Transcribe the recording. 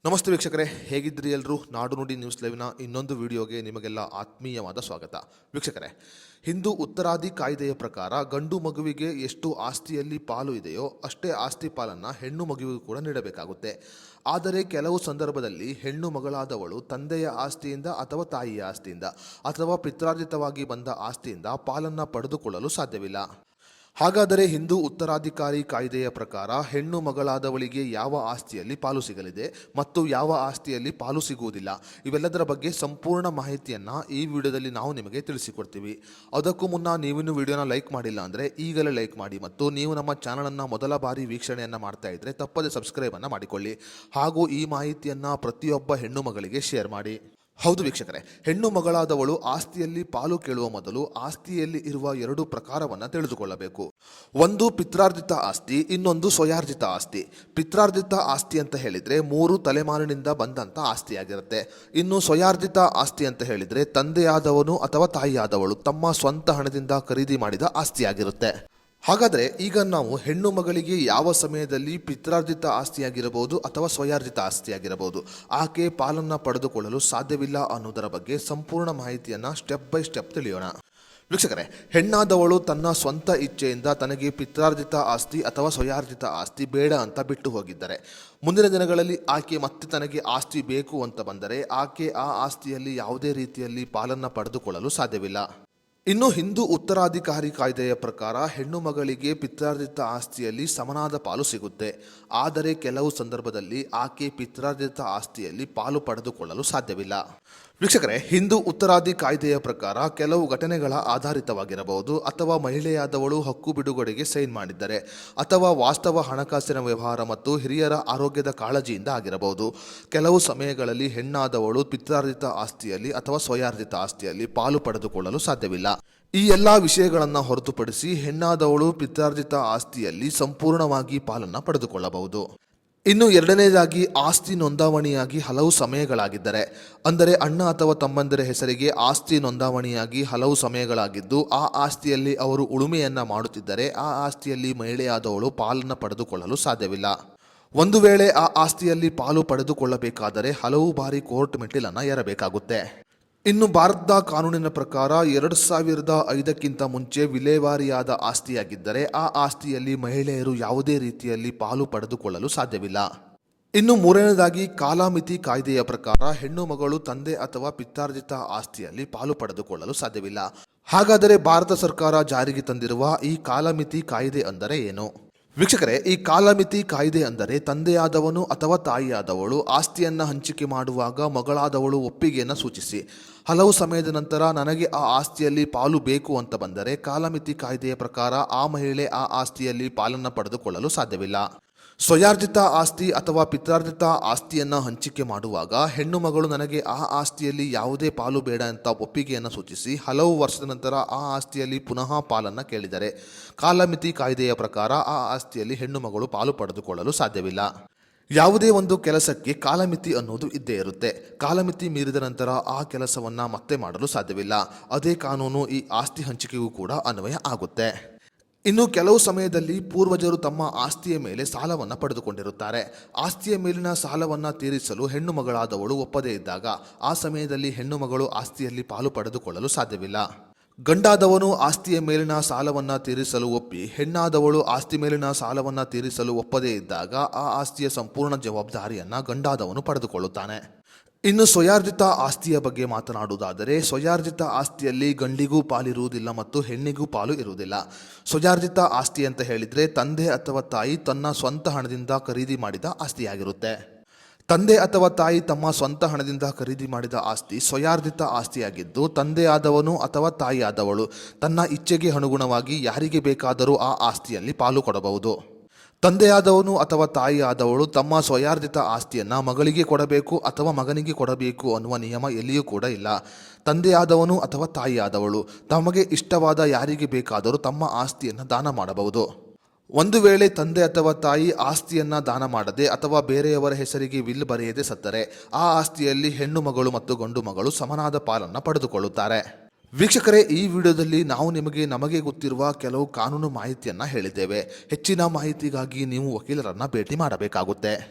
ನಮಸ್ತೆ ವೀಕ್ಷಕರೇ, ಹೇಗಿದ್ರಿ ಎಲ್ಲರೂ? ನಾಡು ನುಡಿ ನ್ಯೂಸ್ ಲೈವ್ನ ಇನ್ನೊಂದು ವಿಡಿಯೋಗೆ ನಿಮಗೆಲ್ಲ ಆತ್ಮೀಯವಾದ ಸ್ವಾಗತ. ವೀಕ್ಷಕರೇ, ಹಿಂದೂ ಉತ್ತರಾದಿ ಕಾಯ್ದೆಯ ಪ್ರಕಾರ ಗಂಡು ಮಗುವಿಗೆ ಎಷ್ಟು ಆಸ್ತಿಯಲ್ಲಿ ಪಾಲು ಇದೆಯೋ ಅಷ್ಟೇ ಆಸ್ತಿ ಪಾಲನ್ನು ಹೆಣ್ಣು ಮಗುವಿಗೂ ಕೂಡ ನೀಡಬೇಕಾಗುತ್ತೆ. ಆದರೆ ಕೆಲವು ಸಂದರ್ಭದಲ್ಲಿ ಹೆಣ್ಣು ಮಗಳಾದವಳು ತಂದೆಯ ಆಸ್ತಿಯಿಂದ ಅಥವಾ ತಾಯಿಯ ಆಸ್ತಿಯಿಂದ ಅಥವಾ ಪಿತ್ರಾರ್ಜಿತವಾಗಿ ಬಂದ ಆಸ್ತಿಯಿಂದ ಪಾಲನ್ನು ಪಡೆದುಕೊಳ್ಳಲು ಸಾಧ್ಯವಿಲ್ಲ. ಹಾಗಾದರೆ ಹಿಂದೂ ಉತ್ತರಾಧಿಕಾರಿ ಕಾಯ್ದೆಯ ಪ್ರಕಾರ ಹೆಣ್ಣು ಮಗಳಾದವಳಿಗೆ ಯಾವ ಆಸ್ತಿಯಲ್ಲಿ ಪಾಲು ಸಿಗಲಿದೆ ಮತ್ತು ಯಾವ ಆಸ್ತಿಯಲ್ಲಿ ಪಾಲು ಸಿಗುವುದಿಲ್ಲ, ಇವೆಲ್ಲದರ ಬಗ್ಗೆ ಸಂಪೂರ್ಣ ಮಾಹಿತಿಯನ್ನು ಈ ವಿಡಿಯೋದಲ್ಲಿ ನಾವು ನಿಮಗೆ ತಿಳಿಸಿಕೊಡ್ತೀವಿ. ಅದಕ್ಕೂ ಮುನ್ನ ನೀವಿನ್ನು ವಿಡಿಯೋನ ಲೈಕ್ ಮಾಡಿಲ್ಲ ಅಂದರೆ ಈಗಲೇ ಲೈಕ್ ಮಾಡಿ ಮತ್ತು ನೀವು ನಮ್ಮ ಚಾನಲನ್ನು ಮೊದಲ ಬಾರಿ ವೀಕ್ಷಣೆಯನ್ನು ಮಾಡ್ತಾ ಇದ್ದರೆ ತಪ್ಪದೆ ಸಬ್ಸ್ಕ್ರೈಬನ್ನು ಮಾಡಿಕೊಳ್ಳಿ. ಹಾಗೂ ಈ ಮಾಹಿತಿಯನ್ನು ಪ್ರತಿಯೊಬ್ಬ ಹೆಣ್ಣು ಮಗಳಿಗೆ ಶೇರ್ ಮಾಡಿ. ಹೌದು ವೀಕ್ಷಕರೇ, ಹೆಣ್ಣು ಮಗಳಾದವಳು ಆಸ್ತಿಯಲ್ಲಿ ಪಾಲು ಕೇಳುವ ಮೊದಲು ಆಸ್ತಿಯಲ್ಲಿ ಇರುವ ಎರಡು ಪ್ರಕಾರವನ್ನು ತಿಳಿದುಕೊಳ್ಳಬೇಕು. ಒಂದು ಪಿತ್ರಾರ್ಜಿತ ಆಸ್ತಿ, ಇನ್ನೊಂದು ಸ್ವಯಾರ್ಜಿತ ಆಸ್ತಿ. ಪಿತ್ರಾರ್ಜಿತ ಆಸ್ತಿ ಅಂತ ಹೇಳಿದರೆ 3 ತಲೆಮಾರಿನಿಂದ ಬಂದಂಥ ಆಸ್ತಿಯಾಗಿರುತ್ತೆ. ಇನ್ನು ಸ್ವಯಾರ್ಜಿತ ಆಸ್ತಿ ಅಂತ ಹೇಳಿದರೆ ತಂದೆಯಾದವನು ಅಥವಾ ತಾಯಿಯಾದವಳು ತಮ್ಮ ಸ್ವಂತ ಹಣದಿಂದ ಖರೀದಿ ಮಾಡಿದ ಆಸ್ತಿಯಾಗಿರುತ್ತೆ. ಹಾಗಾದರೆ ಈಗ ನಾವು ಹೆಣ್ಣು ಮಗಳಿಗೆ ಯಾವ ಸಮಯದಲ್ಲಿ ಪಿತ್ರಾರ್ಜಿತ ಆಸ್ತಿಯಾಗಿರಬಹುದು ಅಥವಾ ಸ್ವಯಾರ್ಜಿತ ಆಸ್ತಿಯಾಗಿರಬಹುದು ಆಕೆ ಪಾಲನ್ನು ಪಡೆದುಕೊಳ್ಳಲು ಸಾಧ್ಯವಿಲ್ಲ ಅನ್ನೋದರ ಬಗ್ಗೆ ಸಂಪೂರ್ಣ ಮಾಹಿತಿಯನ್ನು ಸ್ಟೆಪ್ ಬೈ ಸ್ಟೆಪ್ ತಿಳಿಯೋಣ. ವೀಕ್ಷಕರೇ, ಹೆಣ್ಣಾದವಳು ತನ್ನ ಸ್ವಂತ ಇಚ್ಛೆಯಿಂದ ತನಗೆ ಪಿತ್ರಾರ್ಜಿತ ಆಸ್ತಿ ಅಥವಾ ಸ್ವಯಾರ್ಜಿತ ಆಸ್ತಿ ಬೇಡ ಅಂತ ಬಿಟ್ಟು ಹೋಗಿದ್ದರೆ ಮುಂದಿನ ದಿನಗಳಲ್ಲಿ ಆಕೆ ಮತ್ತೆ ತನಗೆ ಆಸ್ತಿ ಬೇಕು ಅಂತ ಬಂದರೆ ಆಕೆ ಆ ಆಸ್ತಿಯಲ್ಲಿ ಯಾವುದೇ ರೀತಿಯಲ್ಲಿ ಪಾಲನ್ನು ಪಡೆದುಕೊಳ್ಳಲು ಸಾಧ್ಯವಿಲ್ಲ. ಇನ್ನು ಹಿಂದೂ ಉತ್ತರಾಧಿಕಾರಿ ಕಾಯ್ದೆಯ ಪ್ರಕಾರ ಹೆಣ್ಣು ಮಗಳಿಗೆ ಪಿತ್ರಾರ್ಜಿತ ಆಸ್ತಿಯಲ್ಲಿ ಸಮನಾದ ಪಾಲು ಸಿಗುತ್ತೆ. ಆದರೆ ಕೆಲವು ಸಂದರ್ಭದಲ್ಲಿ ಆಕೆ ಪಿತ್ರಾರ್ಜಿತ ಆಸ್ತಿಯಲ್ಲಿ ಪಾಲು ಪಡೆದುಕೊಳ್ಳಲು ಸಾಧ್ಯವಿಲ್ಲ. ವೀಕ್ಷಕರೇ, ಹಿಂದೂ ಉತ್ತರಾದಿ ಕಾಯ್ದೆಯ ಪ್ರಕಾರ ಕೆಲವು ಘಟನೆಗಳ ಆಧಾರಿತವಾಗಿರಬಹುದು ಅಥವಾ ಮಹಿಳೆಯಾದವಳು ಹಕ್ಕು ಬಿಡುಗಡೆಗೆ ಸೈನ್ ಮಾಡಿದ್ದರೆ ಅಥವಾ ವಾಸ್ತವ ಹಣಕಾಸಿನ ವ್ಯವಹಾರ ಮತ್ತು ಹಿರಿಯರ ಆರೋಗ್ಯದ ಕಾಳಜಿಯಿಂದ ಆಗಿರಬಹುದು. ಕೆಲವು ಸಮಯಗಳಲ್ಲಿ ಹೆಣ್ಣಾದವಳು ಪಿತ್ರಾರ್ಜಿತ ಆಸ್ತಿಯಲ್ಲಿ ಅಥವಾ ಸ್ವಯಾರ್ಜಿತ ಆಸ್ತಿಯಲ್ಲಿ ಪಾಲು ಪಡೆದುಕೊಳ್ಳಲು ಸಾಧ್ಯವಿಲ್ಲ. ಈ ಎಲ್ಲ ವಿಷಯಗಳನ್ನು ಹೊರತುಪಡಿಸಿ ಹೆಣ್ಣಾದವಳು ಪಿತ್ರಾರ್ಜಿತ ಆಸ್ತಿಯಲ್ಲಿ ಸಂಪೂರ್ಣವಾಗಿ ಪಾಲನ್ನು ಪಡೆದುಕೊಳ್ಳಬಹುದು. ಇನ್ನು ಎರಡನೇದಾಗಿ, ಆಸ್ತಿ ನೋಂದಾವಣಿಯಾಗಿ ಹಲವು ಸಮಯಗಳಾಗಿದ್ದರೆ, ಅಂದರೆ ಅಣ್ಣ ಅಥವಾ ತಮ್ಮಂದಿರ ಹೆಸರಿಗೆ ಆಸ್ತಿ ನೋಂದಾವಣಿಯಾಗಿ ಹಲವು ಸಮಯಗಳಾಗಿದ್ದು ಆ ಆಸ್ತಿಯಲ್ಲಿ ಅವರು ಉಳುಮೆಯನ್ನು ಮಾಡುತ್ತಿದ್ದರೆ ಆ ಆಸ್ತಿಯಲ್ಲಿ ಮಹಿಳೆಯಾದವಳು ಪಾಲನ್ನು ಪಡೆದುಕೊಳ್ಳಲು ಸಾಧ್ಯವಿಲ್ಲ. ಒಂದು ವೇಳೆ ಆ ಆಸ್ತಿಯಲ್ಲಿ ಪಾಲು ಪಡೆದುಕೊಳ್ಳಬೇಕಾದರೆ ಹಲವು ಬಾರಿ ಕೋರ್ಟ್ ಮೆಟ್ಟಿಲನ್ನು ಏರಬೇಕಾಗುತ್ತೆ. ಇನ್ನು ಭಾರತದ ಕಾನೂನಿನ ಪ್ರಕಾರ 2005ಕ್ಕಿಂತ ಮುಂಚೆ ವಿಲೇವಾರಿಯಾದ ಆಸ್ತಿಯಾಗಿದ್ದರೆ ಆ ಆಸ್ತಿಯಲ್ಲಿ ಮಹಿಳೆಯರು ಯಾವುದೇ ರೀತಿಯಲ್ಲಿ ಪಾಲು ಪಡೆದುಕೊಳ್ಳಲು ಸಾಧ್ಯವಿಲ್ಲ. ಇನ್ನು ಮೂರನೇದಾಗಿ, ಕಾಲಮಿತಿ ಕಾಯ್ದೆಯ ಪ್ರಕಾರ ಹೆಣ್ಣು ಮಗಳು ತಂದೆ ಅಥವಾ ಪಿತ್ರಾರ್ಜಿತ ಆಸ್ತಿಯಲ್ಲಿ ಪಾಲು ಪಡೆದುಕೊಳ್ಳಲು ಸಾಧ್ಯವಿಲ್ಲ. ಹಾಗಾದರೆ ಭಾರತ ಸರ್ಕಾರ ಜಾರಿಗೆ ತಂದಿರುವ ಈ ಕಾಲಮಿತಿ ಕಾಯ್ದೆ ಅಂದರೆ ಏನು? ವೀಕ್ಷಕರೇ, ಈ ಕಾಲಮಿತಿ ಕಾಯ್ದೆ ಅಂದರೆ ತಂದೆಯಾದವನು ಅಥವಾ ತಾಯಿಯಾದವಳು ಆಸ್ತಿಯನ್ನು ಹಂಚಿಕೆ ಮಾಡುವಾಗ ಮಗಳಾದವಳು ಒಪ್ಪಿಗೆಯನ್ನು ಸೂಚಿಸಿ ಹಲವು ಸಮಯದ ನಂತರ ನನಗೆ ಆ ಆಸ್ತಿಯಲ್ಲಿ ಪಾಲು ಬೇಕು ಅಂತ ಬಂದರೆ ಕಾಲಮಿತಿ ಕಾಯ್ದೆಯ ಪ್ರಕಾರ ಆ ಮಹಿಳೆ ಆ ಆಸ್ತಿಯಲ್ಲಿ ಪಾಲನ್ನು ಪಡೆದುಕೊಳ್ಳಲು ಸಾಧ್ಯವಿಲ್ಲ. ಸ್ವಯಾರ್ಜಿತ ಆಸ್ತಿ ಅಥವಾ ಪಿತ್ರಾರ್ಜಿತ ಆಸ್ತಿಯನ್ನು ಹಂಚಿಕೆ ಮಾಡುವಾಗ ಹೆಣ್ಣು ಮಗಳು ನನಗೆ ಆ ಆಸ್ತಿಯಲ್ಲಿ ಯಾವುದೇ ಪಾಲು ಬೇಡ ಅಂತ ಒಪ್ಪಿಗೆಯನ್ನು ಸೂಚಿಸಿ ಹಲವು ವರ್ಷದ ನಂತರ ಆ ಆಸ್ತಿಯಲ್ಲಿ ಪುನಃ ಪಾಲನ್ನು ಕೇಳಿದರೆ ಕಾಲಮಿತಿ ಕಾಯ್ದೆಯ ಪ್ರಕಾರ ಆ ಆಸ್ತಿಯಲ್ಲಿ ಹೆಣ್ಣು ಮಗಳು ಪಾಲು ಪಡೆದುಕೊಳ್ಳಲು ಸಾಧ್ಯವಿಲ್ಲ. ಯಾವುದೇ ಒಂದು ಕೆಲಸಕ್ಕೆ ಕಾಲಮಿತಿ ಅನ್ನೋದು ಇದ್ದೇ ಇರುತ್ತೆ. ಕಾಲಮಿತಿ ಮೀರಿದ ನಂತರ ಆ ಕೆಲಸವನ್ನು ಮತ್ತೆ ಮಾಡಲು ಸಾಧ್ಯವಿಲ್ಲ. ಅದೇ ಕಾನೂನು ಈ ಆಸ್ತಿ ಹಂಚಿಕೆಗೂ ಕೂಡ ಅನ್ವಯ ಆಗುತ್ತೆ. ಇನ್ನು ಕೆಲವು ಸಮಯದಲ್ಲಿ ಪೂರ್ವಜರು ತಮ್ಮ ಆಸ್ತಿಯ ಮೇಲೆ ಸಾಲವನ್ನು ಪಡೆದುಕೊಂಡಿರುತ್ತಾರೆ. ಆಸ್ತಿಯ ಮೇಲಿನ ಸಾಲವನ್ನು ತೀರಿಸಲು ಹೆಣ್ಣು ಮಗಳಾದವಳು ಒಪ್ಪದೇ ಇದ್ದಾಗ ಆ ಸಮಯದಲ್ಲಿ ಹೆಣ್ಣು ಮಗಳು ಆಸ್ತಿಯಲ್ಲಿ ಪಾಲು ಪಡೆದುಕೊಳ್ಳಲು ಸಾಧ್ಯವಿಲ್ಲ. ಗಂಡಾದವನು ಆಸ್ತಿಯ ಮೇಲಿನ ಸಾಲವನ್ನು ತೀರಿಸಲು ಒಪ್ಪಿ ಹೆಣ್ಣಾದವಳು ಆಸ್ತಿ ಮೇಲಿನ ಸಾಲವನ್ನು ತೀರಿಸಲು ಒಪ್ಪದೇ ಇದ್ದಾಗ ಆ ಆಸ್ತಿಯ ಸಂಪೂರ್ಣ ಜವಾಬ್ದಾರಿಯನ್ನು ಗಂಡಾದವನು ಪಡೆದುಕೊಳ್ಳುತ್ತಾನೆ. ಇನ್ನು ಸ್ವಯಾರ್ಜಿತ ಆಸ್ತಿಯ ಬಗ್ಗೆ ಮಾತನಾಡುವುದಾದರೆ ಸ್ವಯಾರ್ಜಿತ ಆಸ್ತಿಯಲ್ಲಿ ಗಂಡಿಗೂ ಪಾಲಿರುವುದಿಲ್ಲ ಮತ್ತು ಹೆಣ್ಣಿಗೂ ಪಾಲು ಇರುವುದಿಲ್ಲ. ಸ್ವಯಾರ್ಜಿತ ಆಸ್ತಿ ಅಂತ ಹೇಳಿದರೆ ತಂದೆ ಅಥವಾ ತಾಯಿ ತನ್ನ ಸ್ವಂತ ಹಣದಿಂದ ಖರೀದಿ ಮಾಡಿದ ಆಸ್ತಿಯಾಗಿರುತ್ತೆ. ತಂದೆ ಅಥವಾ ತಾಯಿ ತಮ್ಮ ಸ್ವಂತ ಹಣದಿಂದ ಖರೀದಿ ಮಾಡಿದ ಆಸ್ತಿ ಸ್ವಯಾರ್ಜಿತ ಆಸ್ತಿಯಾಗಿದ್ದು ತಂದೆಯಾದವನು ಅಥವಾ ತಾಯಿಯಾದವಳು ತನ್ನ ಇಚ್ಛೆಗೆ ಅನುಗುಣವಾಗಿ ಯಾರಿಗೆ ಬೇಕಾದರೂ ಆ ಆಸ್ತಿಯಲ್ಲಿ ಪಾಲು ಕೊಡಬಹುದು. ತಂದೆಯಾದವನು ಅಥವಾ ತಾಯಿಯಾದವಳು ತಮ್ಮ ಸ್ವಯಾರ್ಜಿತ ಆಸ್ತಿಯನ್ನು ಮಗಳಿಗೆ ಕೊಡಬೇಕು ಅಥವಾ ಮಗನಿಗೆ ಕೊಡಬೇಕು ಅನ್ನುವ ನಿಯಮ ಎಲ್ಲಿಯೂ ಕೂಡ ಇಲ್ಲ. ತಂದೆಯಾದವನು ಅಥವಾ ತಾಯಿಯಾದವಳು ತಮಗೆ ಇಷ್ಟವಾದ ಯಾರಿಗೆ ಬೇಕಾದರೂ ತಮ್ಮ ಆಸ್ತಿಯನ್ನು ದಾನ ಮಾಡಬಹುದು. ಒಂದು ವೇಳೆ ತಂದೆ ಅಥವಾ ತಾಯಿ ಆಸ್ತಿಯನ್ನು ದಾನ ಮಾಡದೆ ಅಥವಾ ಬೇರೆಯವರ ಹೆಸರಿಗೆ ವಿಲ್ ಬರೆಯದೆ ಸತ್ತರೆ ಆ ಆಸ್ತಿಯಲ್ಲಿ ಹೆಣ್ಣು ಮಗಳು ಮತ್ತು ಗಂಡು ಮಗಳು ಸಮನಾದ ಪಾಲನ್ನು ಪಡೆದುಕೊಳ್ಳುತ್ತಾರೆ. ವೀಕ್ಷಕರೇ, ಈ ವಿಡಿಯೋದಲ್ಲಿ ನಾವು ನಮಗೆ ಗೊತ್ತಿರುವ ಕೆಲವು ಕಾನೂನು ಮಾಹಿತಿಯನ್ನು ಹೇಳಿದ್ದೇವೆ. ಹೆಚ್ಚಿನ ಮಾಹಿತಿಗಾಗಿ ನೀವು ವಕೀಲರನ್ನು ಭೇಟಿ ಮಾಡಬೇಕಾಗುತ್ತೆ.